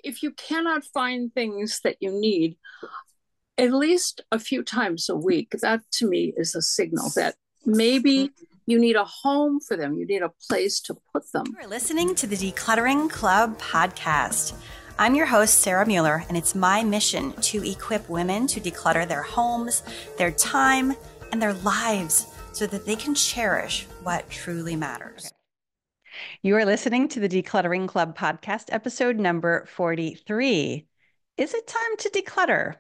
if you cannot find things that you need at least a few times a week, that to me is a signal that maybe you need a home for them. You need a place to put them. You are listening to the Decluttering Club Podcast. I'm your host, Sarah Mueller, and it's my mission to equip women to declutter their homes, their time, and their lives so that they can cherish what truly matters. Okay. You are listening to the Decluttering Club Podcast, episode number 43. Is it time to declutter?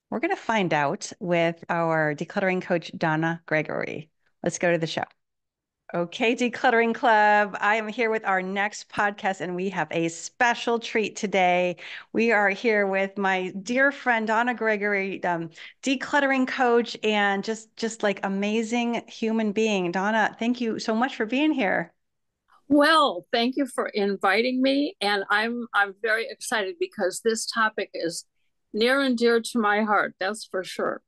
We're going to find out with our decluttering coach, Donna Gregory. Let's go to the show. Okay, Decluttering Club. I am here with our next podcast, and we have a special treat today. We are here with my dear friend, Donna Gregory, decluttering coach, and just like amazing human being. Donna, thank you so much for being here. Well, thank you for inviting me, and I'm very excited because this topic is near and dear to my heart. That's for sure.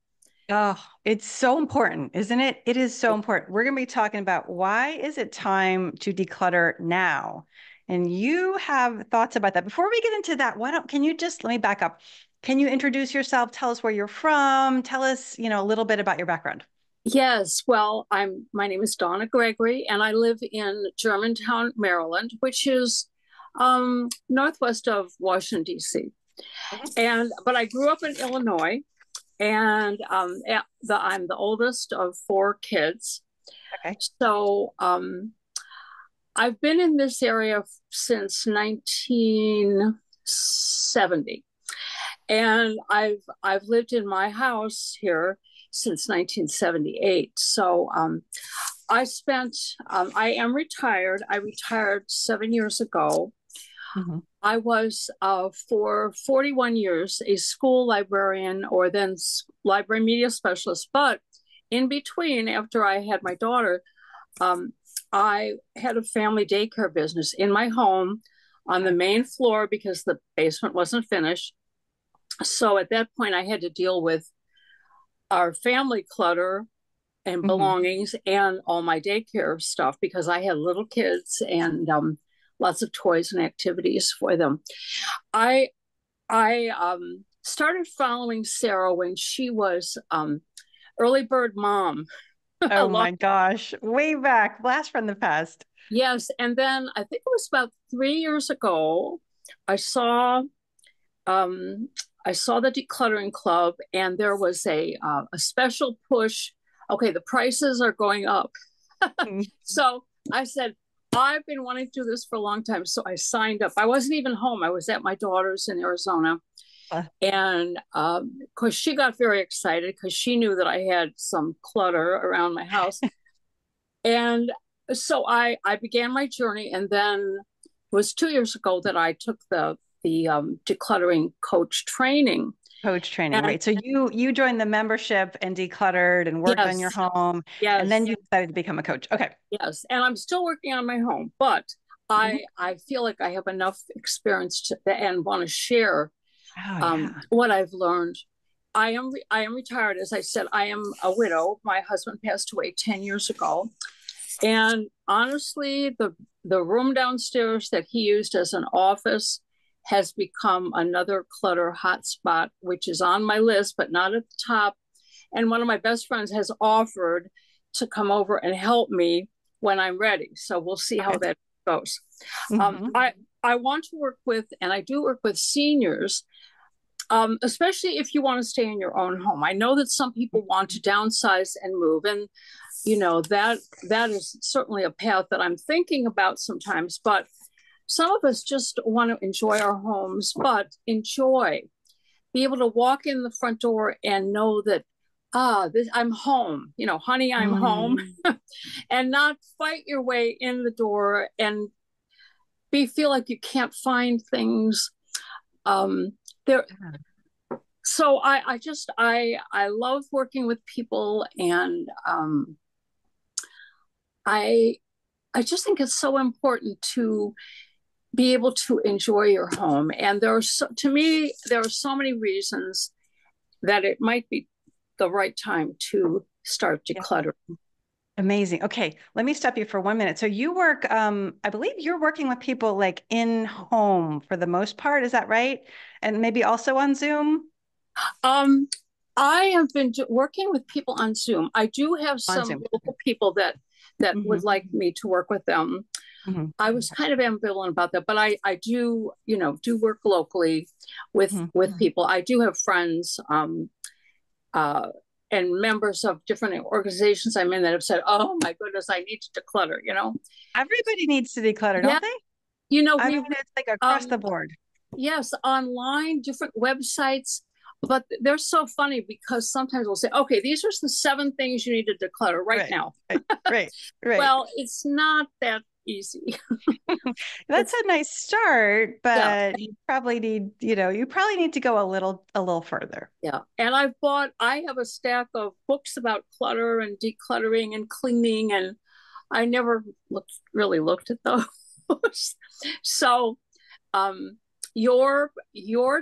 Oh, it's so important, isn't it? It is so important. We're going to be talking about why is it time to declutter now? And you have thoughts about that. Before we get into that, can you just, let me back up. Can you introduce yourself? Tell us where you're from. Tell us, a little bit about your background. Yes, well, my name is Donna Gregory, and I live in Germantown, Maryland, which is northwest of Washington, D.C. But I grew up in Illinois, and I'm the oldest of 4 kids. Okay. So I've been in this area since 1970, and I've lived in my house here since 1978. So I am retired. I retired 7 years ago. Mm-hmm. I was for 41 years a school librarian, or then library media specialist. But in between, after I had my daughter, I had a family daycare business in my home on the main floor because the basement wasn't finished. So at that point, I had to deal with our family clutter and belongings and all my daycare stuff because I had little kids and lots of toys and activities for them. I started following Sarah when she was early bird mom. Oh my gosh, way back, blast from the past. Yes, and then I think it was about 3 years ago, I saw the Decluttering Club, and there was a special push. Okay, the prices are going up. So I said, I've been wanting to do this for a long time. So I signed up. I wasn't even home. I was at my daughter's in Arizona. And of course, she got very excited because she knew that I had some clutter around my house. And so I began my journey. And then it was 2 years ago that I took the decluttering coach training. Right. So you joined the membership and decluttered and worked on your home. Yes. And then you decided to become a coach. Okay. Yes. And I'm still working on my home, but I feel like I have enough experience and want to share what I've learned. I am retired. As I said, I am a widow. My husband passed away 10 years ago. And honestly, the room downstairs that he used as an office has become another clutter hotspot, which is on my list, but not at the top. And one of my best friends has offered to come over and help me when I'm ready. So we'll see how that goes. I want to work with, and I do work with seniors, especially if you want to stay in your own home. I know that some people want to downsize and move, and that is certainly a path that I'm thinking about sometimes, but some of us just want to enjoy our homes, but be able to walk in the front door and know that, I'm home, honey, I'm home, and not fight your way in the door and feel like you can't find things. So I love working with people, and I just think it's so important to be able to enjoy your home. And to me, there are so many reasons that it might be the right time to start decluttering. Amazing. Okay, let me stop you for 1 minute. So you work, I believe you're working with people like in home for the most part. Is that right? And maybe also on Zoom? Um, I have been working with people on Zoom. I do have On some Zoom. local people that Hmm. would like me to work with them. Hmm. I was kind of ambivalent about that, but I do, do work locally with people. I do have friends uh and members of different organizations I'm in that have said, "Oh my goodness, I need to declutter." Everybody needs to declutter, Yeah, don't they? I we mean, it's like across um the board. yes, online, different websites, but they're so funny because sometimes we'll say, "Okay, these are the 7 things you need to declutter right Right, now." right, right, right. Well, it's not that easy. That's It's a nice start, yeah, but you probably need to go a little further. yeah. And I have a stack of books about clutter and decluttering and cleaning, and I never really looked at those. So, um, your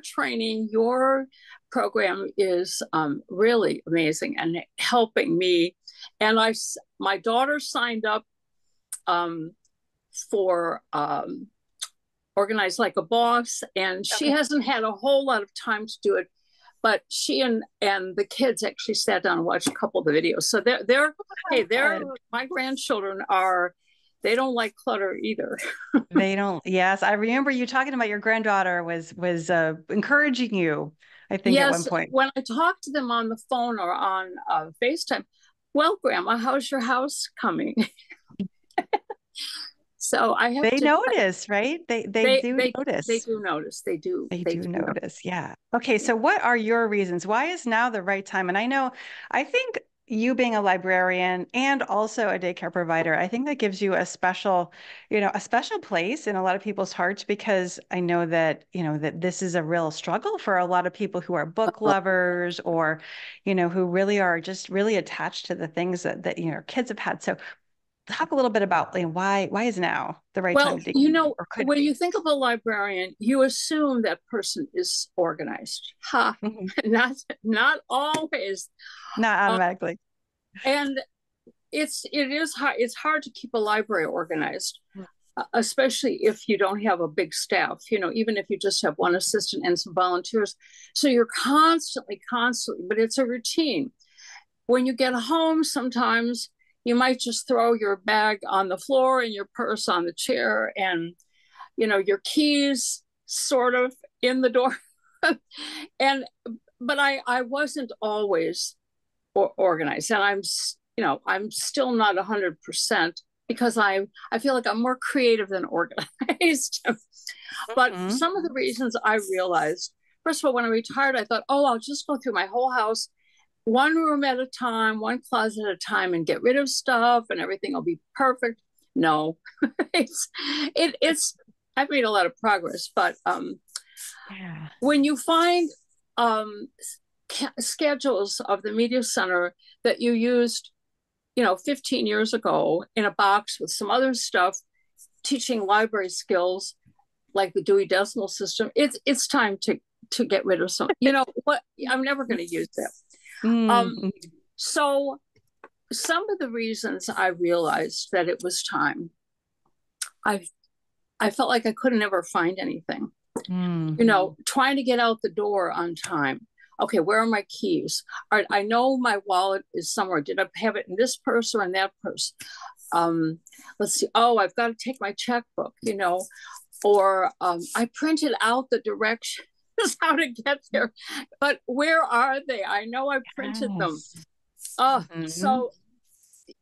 training, your program is really amazing and helping me. And my daughter signed up um, for Organize Like a Boss, and she Okay. hasn't had a whole lot of time to do it. But she and the kids actually sat down and watched a couple of the videos. So they're Good. my grandchildren are they don't like clutter either. They don't. Yes, I remember you talking about your granddaughter was encouraging you, I think at one Yes, point. when I talk to them on the phone or on FaceTime, well, Grandma, how's your house coming? So I have They to. notice, right? They They do they they notice. do notice. They do. They They do do notice. Yeah. Okay. notice. So what are your reasons? Why is now the right time? And I think you being a librarian and also a daycare provider, I think that gives you a special place in a lot of people's hearts because I know that this is a real struggle for a lot of people who are book lovers or, who really are just really attached to the things that kids have had. So talk a little bit about why is now the right time Well, to dig or could when be. you think of a librarian, you assume that person is organized. Ha! Mhm. Not always. Not Uh, automatically. and it is hard. It's hard to keep a library organized, especially if you don't have a big staff. Even if you just have one assistant and some volunteers, so you're constantly. But it's a routine. When you get home, sometimes you might just throw your bag on the floor and your purse on the chair, and your keys sort of in the door. and but I wasn't always organized, and I'm still not 100% because I feel like I'm more creative than organized. But Mhm. some of the reasons I realized, first of all, when I retired, I thought, oh, I'll just go through my whole house, one room at a time, one closet at a time, and get rid of stuff, and everything will be perfect. No, it's it's. I've made a lot of progress, but Yeah. when you find um, schedules of the media center that you used, 15 years ago in a box with some other stuff, teaching library skills like the Dewey Decimal System, it's time to get rid of some. You know what? I'm never going to use that. Um, Mm-hmm. so some of the reasons I realized that it was time, I I felt like I couldn't ever find anything. Trying to get out the door on time. Okay, where are my keys? All right, I know my wallet is somewhere. Did I have it in this purse or in that purse? Um, let's see. Oh, I've got to take my checkbook, or I printed out the directions how to get there, but where are they? I know I printed them. Yes. Hmm. So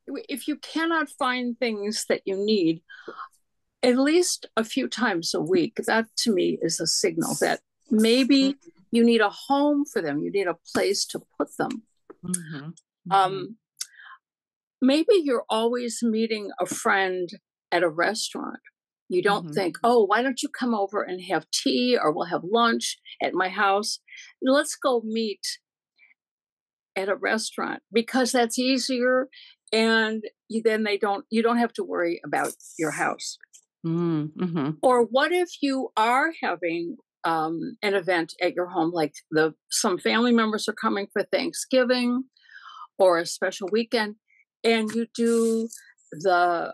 if you cannot find things that you need, at least a few times a week, that to me is a signal that maybe you need a home for them. You need a place to put them. Hmm. Um, maybe you're always meeting a friend at a restaurant. You don't Hmm. think, oh, why don't you come over and have tea or we'll have lunch at my house? Let's go meet at a restaurant because that's easier. And then you don't have to worry about your house. Mm-hmm. Or what if you are having an event at your home, like some family members are coming for Thanksgiving or a special weekend? and you do the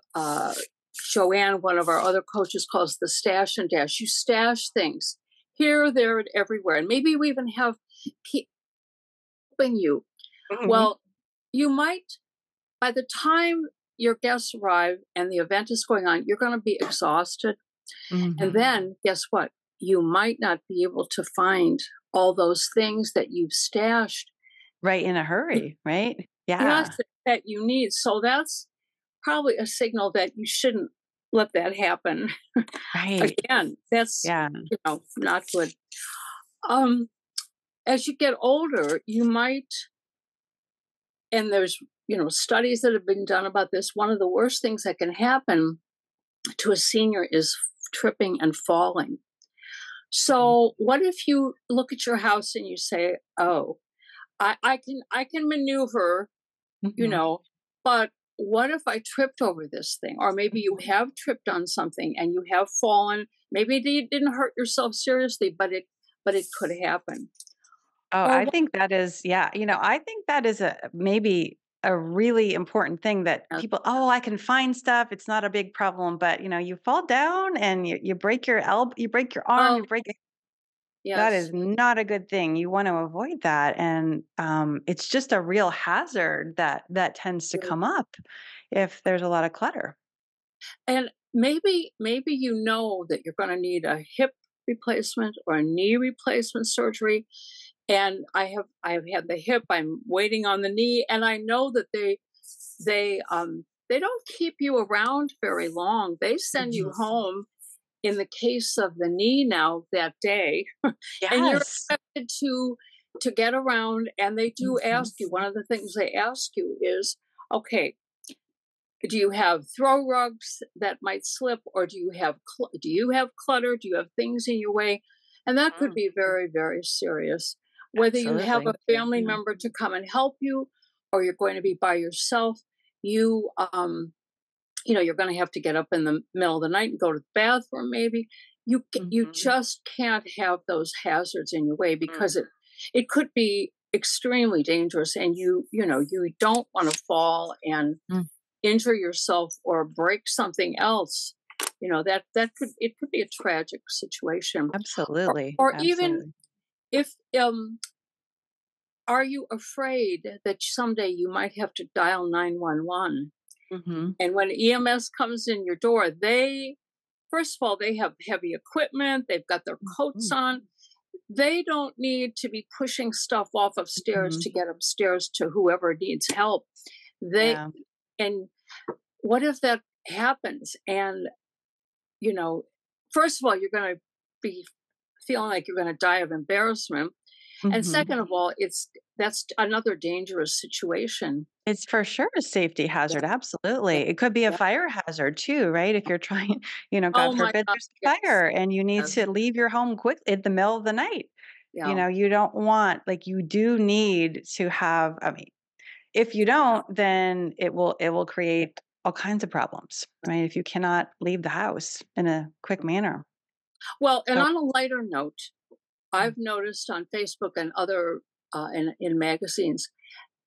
Joanne, one of our other coaches, calls the stash and dash. You stash things here, there, and everywhere. And maybe you even have people helping you. Mm-hmm. Well, you might, by the time your guests arrive and the event is going on, you're going to be exhausted. Mm-hmm. And then guess what? You might not be able to find all those things that you've stashed. Right, in a hurry, right? Yes, Yeah. that you need. So that's probably a signal that you shouldn't let that happen. Right. Again, that's Yeah. not good. As you get older, you might, and there's studies that have been done about this. One of the worst things that can happen to a senior is tripping and falling. So what if you look at your house and you say, "Oh, I can maneuver, Mm-hmm. but what if I tripped over this thing?" Or maybe you have tripped on something and you have fallen. Maybe you didn't hurt yourself seriously, but it could happen. Oh, Or I think that is, yeah. I think that is maybe a really important thing that people, oh, I can find stuff. It's not a big problem. But, you fall down and you break your elbow, you break your arm, oh you break that yes, is not a good thing. You want to avoid that. And it's just a real hazard that tends to come up if there's a lot of clutter. and maybe that you're going to need a hip replacement or a knee replacement surgery. And I have had the hip. I'm waiting on the knee, and I know that they don't keep you around very long. They send you Mhm. home in the case of the knee now that day, and you're Yes. expected to get around. And they do Mhm. ask you. One of the things they ask you is, okay, do you have throw rugs that might slip, or do you have clutter? Do you have things in your way? And that could Mhm. be very, very serious. Whether you have Absolutely. a family Yeah. member to come and help you, or you're going to be by yourself, you you're going to have to get up in the middle of the night and go to the bathroom. Maybe you Mhm. just can't have those hazards in your way, Mm. because it could be extremely dangerous, and you don't want to fall and Mm. injure yourself or break something else. That could be a tragic situation. or, Absolutely. or even Absolutely. if are you afraid that someday you might have to dial 911, Mhm. and when EMS comes in your door, they first of all, they have heavy equipment, they've got their coats Mhm. on. They don't need to be pushing stuff off of stairs Mhm. to get upstairs to whoever needs help. They Yeah. and what if that happens? And you know, first of all, you're going to be feeling like you're going to die of embarrassment. And Mhm. second of all, that's another dangerous situation. It's for sure a safety Yeah. hazard, Yeah. absolutely. It could be a Yeah. fire hazard too, right? If you're trying, Oh God my forbid God. there's a Yes. fire and you need Yes. to leave your home quick in the middle of the night. Yeah. You don't want, like, you do need to have, I mean, if you don't, then it will create all kinds of problems, right? If you cannot leave the house in a quick manner. Well, and So, on a lighter note, I've noticed on Facebook and other in magazines,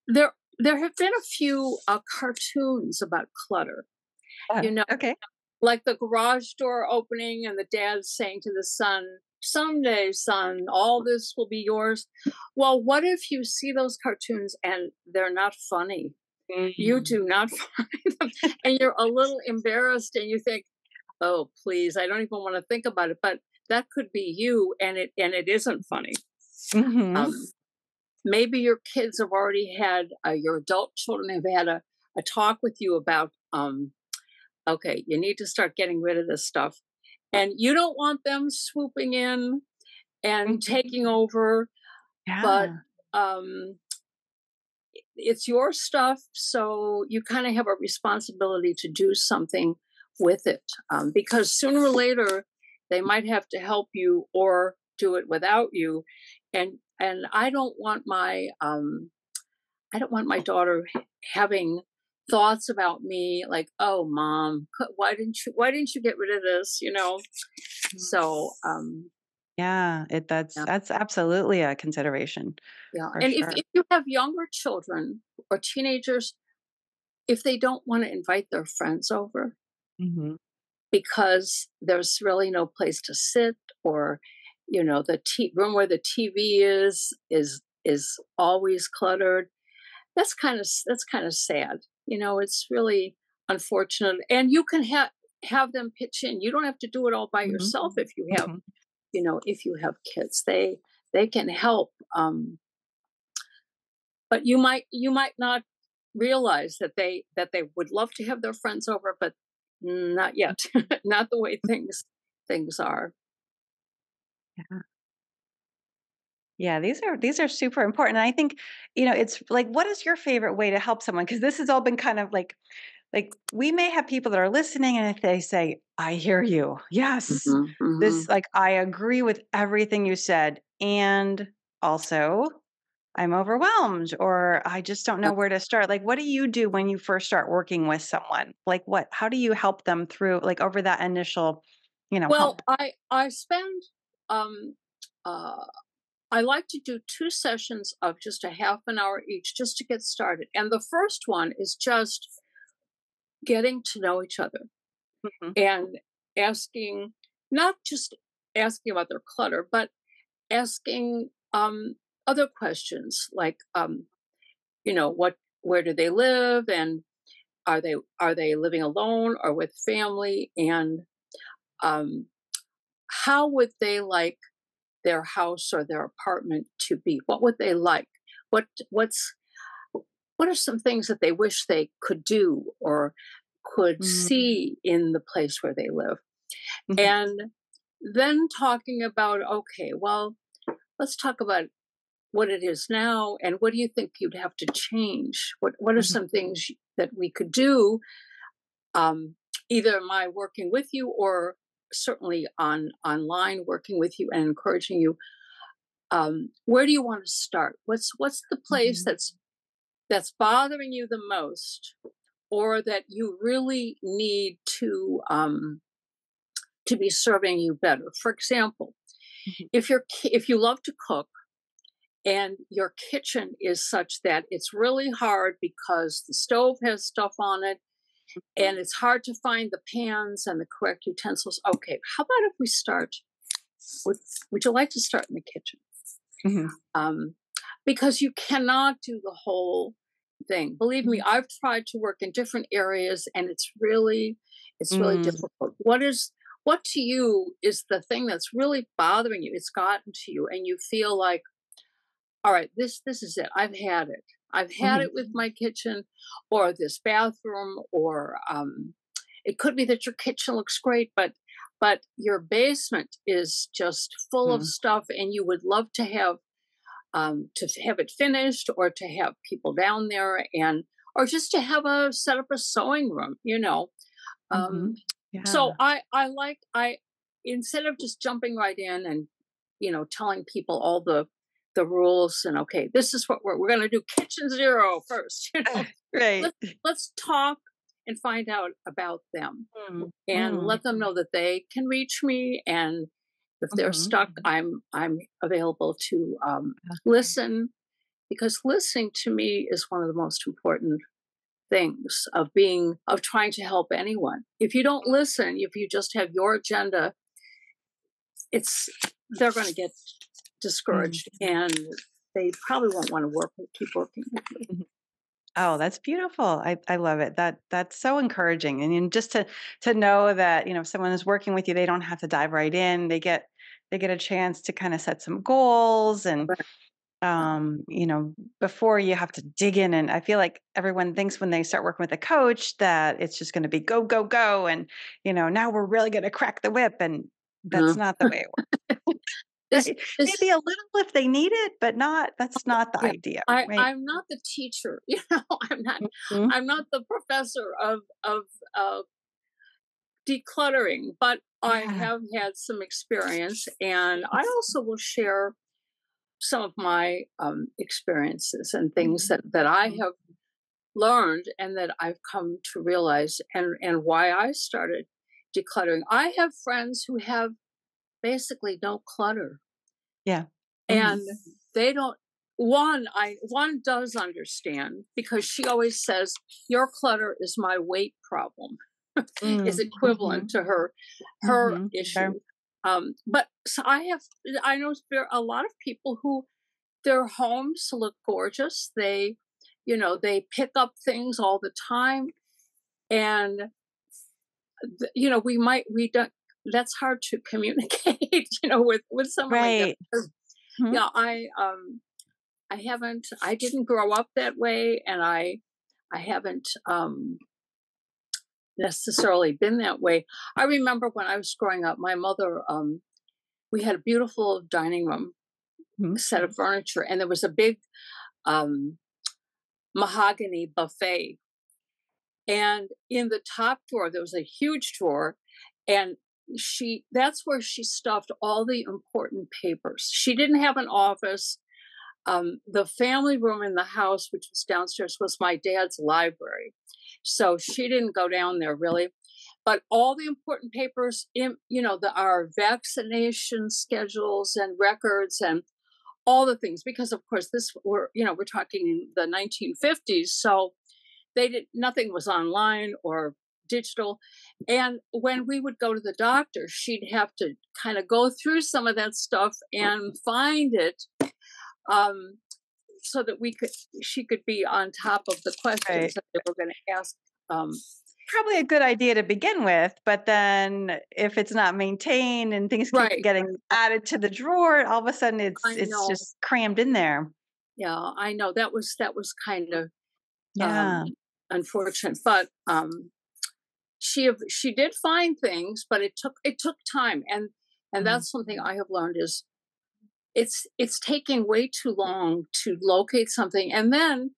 there have been a few cartoons about clutter. yeah, You know, okay. like the garage door opening and the dad saying to the son, "Someday, son, all this will be yours." Well, what if you see those cartoons and they're not funny? You Mm. do not find them, and you're a little embarrassed, and you think, "Oh, please, I don't even want to think about it." But that could be you, and it isn't funny. Mhm. Um, Maybe your kids have already had your adult children have had a talk with you about okay, you need to start getting rid of this stuff. And you don't want them swooping in and Mhm. taking over, but Yeah. um, it's your stuff. So you kind of have a responsibility to do something with it, because sooner or later they might have to help you or do it without you. And I don't want my daughter having thoughts about me like, "Oh, mom, why didn't you get rid of this?" Mhm. So, Yeah, yeah, that's absolutely a consideration yeah. for And if sure. you have younger children or teenagers, if they don't want to invite their friends over Mm-hmm. because there's really no place to sit, or the room where the TV is always cluttered. That's kind of sad. It's really unfortunate. And you can have them pitch in. You don't have to do it all by Mm-hmm. yourself if you have Mm-hmm. kids. They can help. But you might not realize that they would love to have their friends over, but not yet. Not the way things are. Yeah, these are super important. And I think, it's like, what is your favorite way to help someone? Because this has all been kind of like we may have people that are listening, and if they say, I hear you. Yes. Mhm, This, mhm. like, I agree with everything you said. And also I'm overwhelmed, or I just don't know where to start. Like, what do you do when you first start working with someone? Like, how do you help them through, like, over that initial, Well, hump? I spend um uh I like to do two sessions of just a half an hour each just to get started. And the first one is just getting to know each other Mhm, and asking, not just asking about their clutter, but asking other questions like, where do they live, and are they living alone or with family, and um, how would they like their house or their apartment to be? What would they like? What what's what are some things that they wish they could do or could mhm, see in the place where they live? mhm, And then talking about, okay, well, let's talk about what it is now, and what do you think you'd have to change? What are mhm, some things that we could do? Um, Either my working with you, or certainly online working with you and encouraging you. Where do you want to start? What's the place mhm, that's bothering you the most, or that you really need to be serving you better? For example, mhm, if you love to cook, and your kitchen is such that it's really hard because the stove has stuff on it, and it's hard to find the pans and the correct utensils. Okay, how about if we start with, would you like to start in the kitchen? mhm, um, because you cannot do the whole thing. Believe me, mhm, I've tried to work in different areas, and it's really mm, difficult. What to you is the thing that's really bothering you? It's gotten to you, and you feel like, all right, this is it. I've had it. I've had mhm, it with my kitchen, or this bathroom, or it could be that your kitchen looks great, but your basement is just full of mm, stuff, and you would love to have it finished, or to have people down there, and or just to have a set up a sewing room. mhm. um, so Yeah. I instead of just jumping right in and telling people all the rules, and okay, this is what we're going to do, kitchen zero first. Right. Let's talk and find out about them, Mm, and mm, let them know that they can reach me, and if they're mhm. stuck, I'm available to listen, because listening to me is one of the most important things of trying to help anyone. If you don't listen, if you just have your agenda, it's they're going to get Mm, discouraged, and they probably won't want to keep working with you. mhm. Oh, that's beautiful. I love it. That's so encouraging. And just to know that, if someone is working with you, they don't have to dive right in. They get a chance to kind of set some goals, and Right. before you have to dig in. And I feel like everyone thinks when they start working with a coach that it's just going to be go, go, go. And, now we're really going to crack the whip. And that's Uh, not the way it works. this Right? this Maybe a little if they need it, but that's not the Yeah, idea. I Right. I'm not the teacher. I'm not Mhm. I'm not the professor of uh, decluttering, but I Yeah. have had some experience, and I also will share some of my experiences and things Mhm. that I Mhm. have learned, and that I've come to realize, and why I started decluttering. I have friends who have basically no clutter, Yeah. and Mhm. they don't. one does understand, because she always says your clutter is my weight problem. Is equivalent to her issue. Okay. But so I know there are a lot of people who their homes look gorgeous. They pick up things all the time, and we don't. That's hard to communicate, with someone like that. Right. Mhm. Yeah, I didn't grow up that way, and I haven't necessarily been that way. I remember when I was growing up, my mother, we had a beautiful dining room Mhm. set of furniture, and there was a big um, mahogany buffet. And in the top drawer, there was a huge drawer, and that's where she stuffed all the important papers. She didn't have an office. The family room in the house, which was downstairs, was my dad's library. So she didn't go down there really. But all the important papers, our vaccination schedules and records and all the things, because of course we're talking the 1950s. So nothing was online or digital. And when we would go to the doctor, she'd have to kind of go through some of that stuff and find it, so that she could be on top of the questions Right. that they were going to ask. Probably a good idea to begin with, but then if it's not maintained and things keep Right. getting added to the drawer, all of a sudden I it's know. just crammed in there. Yeah, I know that was kind of Yeah. unfortunate, but she did find things, but it took time, and that's something I have learned is it's taking way too long to locate something, and then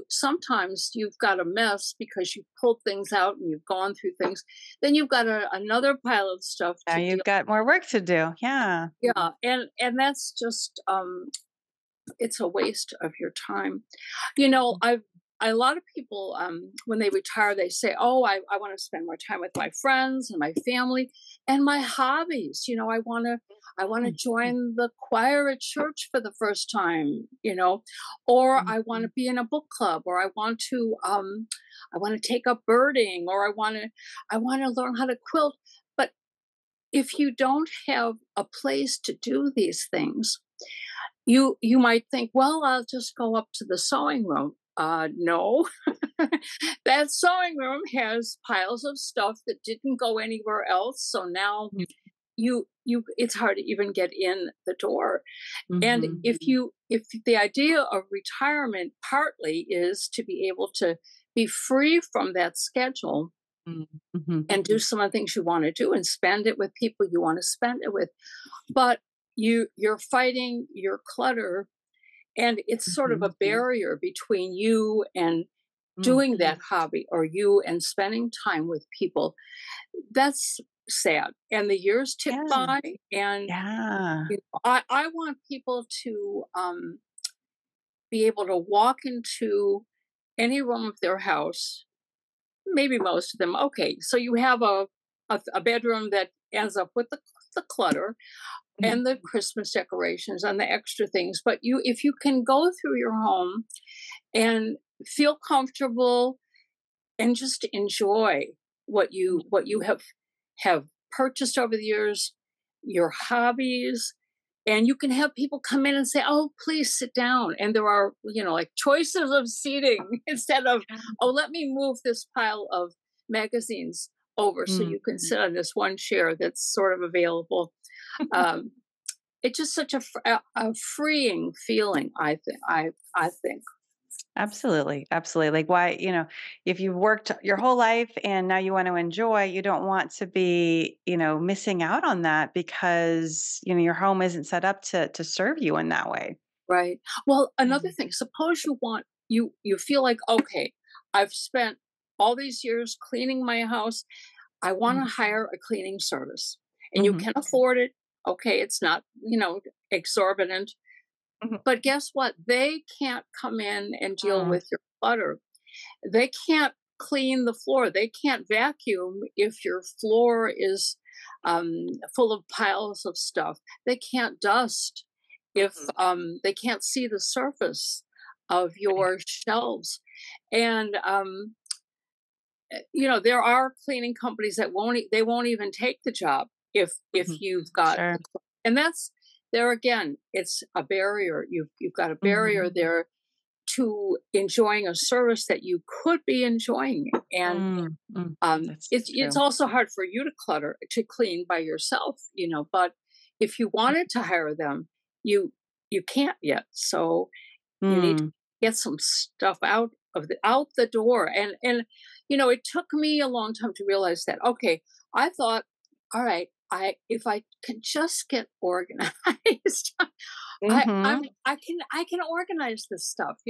sometimes you've got a mess because you pulled things out and you've gone through things, then you've got another pile of stuff Now to you've deal. got more work to do. Yeah. Yeah, and that's just it's a waste of your time. A lot of people, when they retire, they say, "Oh, I want to spend more time with my friends and my family and my hobbies. I want to join the choir at church for the first time, or I want to be in a book club, or I want to take up birding, or I want to learn how to quilt." But if you don't have a place to do these things, you might think, well, I'll just go up to the sewing room. No, that sewing room has piles of stuff that didn't go anywhere else. So now it's hard to even get in the door. And if the idea of retirement partly is to be able to be free from that schedule and do some of the things you want to do and spend it with people you want to spend it with, but you're fighting your clutter, and it's sort of a barrier between you and doing that hobby, or you and spending time with people. That's sad. And the years tick by, and Yeah. I want people to be able to walk into any room of their house, maybe most of them. Okay, so you have a bedroom that ends up with the clutter and the Christmas decorations and the extra things. But if you can go through your home and feel comfortable and just enjoy what you have purchased over the years, your hobbies, and you can have people come in and say, "Oh, please sit down." And there are, like choices of seating instead of, "Oh, let me move this pile of magazines over so you can sit on this one chair that's sort of available." Um, it's just such a freeing feeling. I think. Absolutely. Absolutely. Like why, if you've worked your whole life and now you want to enjoy, you don't want to be, missing out on that because, your home isn't set up to serve you in that way. Right. Well, another thing, suppose you feel like, okay, I've spent all these years cleaning my house. I want to hire a cleaning service, and you Mm-hmm. can afford it. Okay, it's not, exorbitant. But guess what? They can't come in and deal with your clutter. They can't clean the floor. They can't vacuum if your floor is full of piles of stuff. They can't dust if they can't see the surface of your shelves. And there are cleaning companies that won't even take the job if you've got, Sure. and that's there again, it's a barrier. You've got a barrier there to enjoying a service that you could be enjoying. And it's also hard for you to clean by yourself, but if you wanted to hire them, you can't yet. So you need to get some stuff out the door. And it took me a long time to realize that, okay, I thought, all right, if I can just get organized, I can organize this stuff,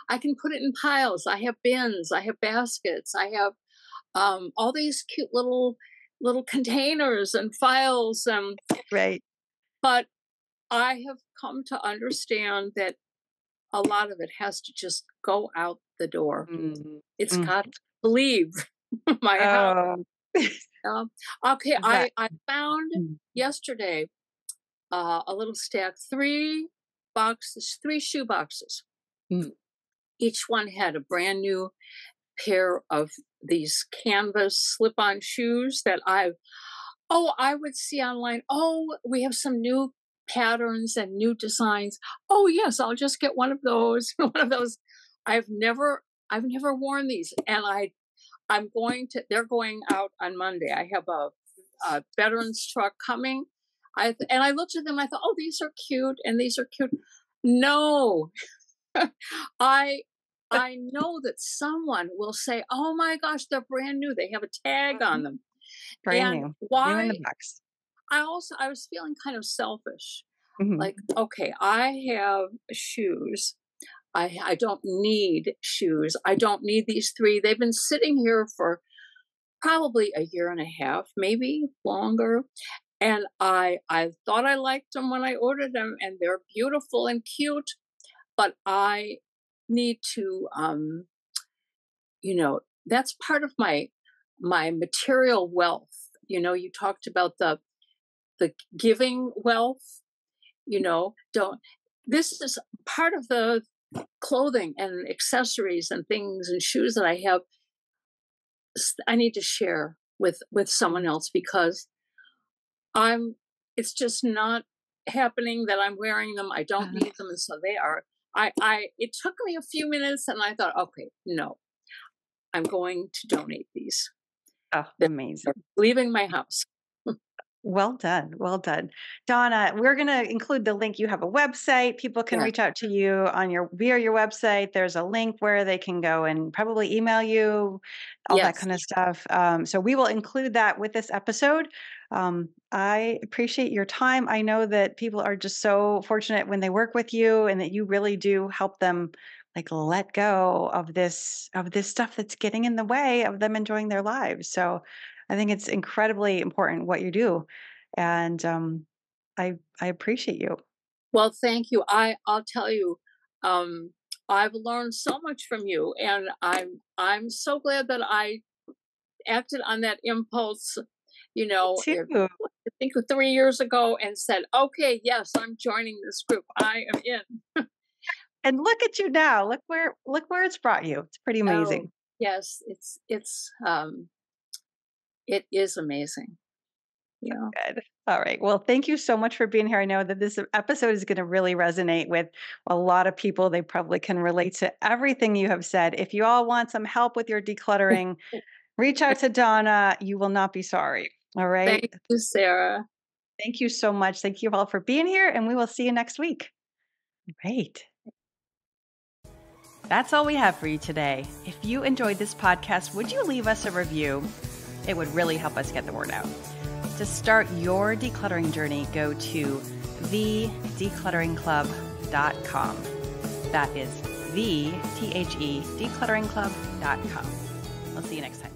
I can put it in piles. I have bins, I have baskets, I have all these cute little containers and files. Right. But I have come to understand that a lot of it has to just go out the door. It's got to leave my house. Okay, I found yesterday a little stack, 3 shoe boxes. Each one had a brand new pair of these canvas slip-on shoes that I would see online. Oh, we have some new patterns and new designs. Oh yes, I'll just get one of those. I've never worn these, and they're going out on Monday. I have a veterans truck coming. I looked at them, I thought, oh, these are cute, and these are cute. No, I know that someone will say, oh my gosh, they're brand new. They have a tag on them. Brand new. Why? New in the box. I was feeling kind of selfish. Like, okay, I have shoes. I don't need shoes. I don't need these 3. They've been sitting here for probably a year and a half, maybe longer. And I thought I liked them when I ordered them, and they're beautiful and cute, but I need to, that's part of my material wealth. You talked about the giving wealth, this is part of the clothing and accessories and things and shoes that I have. I need to share with someone else, because it's just not happening that I'm wearing them. I don't need them. And so they are, it took me a few minutes, and I thought, okay, no, I'm going to donate these. Oh, amazing. They're leaving my house. Well done. Well done. Donna, we're going to include the link. You have a website. People can reach out to you via your website. There's a link where they can go and probably email you, all that kind of stuff. So we will include that with this episode. I appreciate your time. I know that people are just so fortunate when they work with you, and that you really do help them let go of this stuff that's getting in the way of them enjoying their lives. So I think it's incredibly important what you do. And I appreciate you. Well, thank you. I'll tell you, I've learned so much from you, and I'm so glad that I acted on that impulse, I think 3 years ago, and said, okay, yes, I'm joining this group. I am in. And look at you now. Look where it's brought you. It's pretty amazing. Oh, yes, it is amazing. Good. All right. Well, thank you so much for being here. I know that this episode is going to really resonate with a lot of people. They probably can relate to everything you have said. If you all want some help with your decluttering, reach out to Donna. You will not be sorry. All right. Thank you, Sarah. Thank you so much. Thank you all for being here, and we will see you next week. Great. That's all we have for you today. If you enjoyed this podcast, would you leave us a review? It would really help us get the word out. To start your decluttering journey, go to thedeclutteringclub.com. That is declutteringclub.com. We'll see you next time.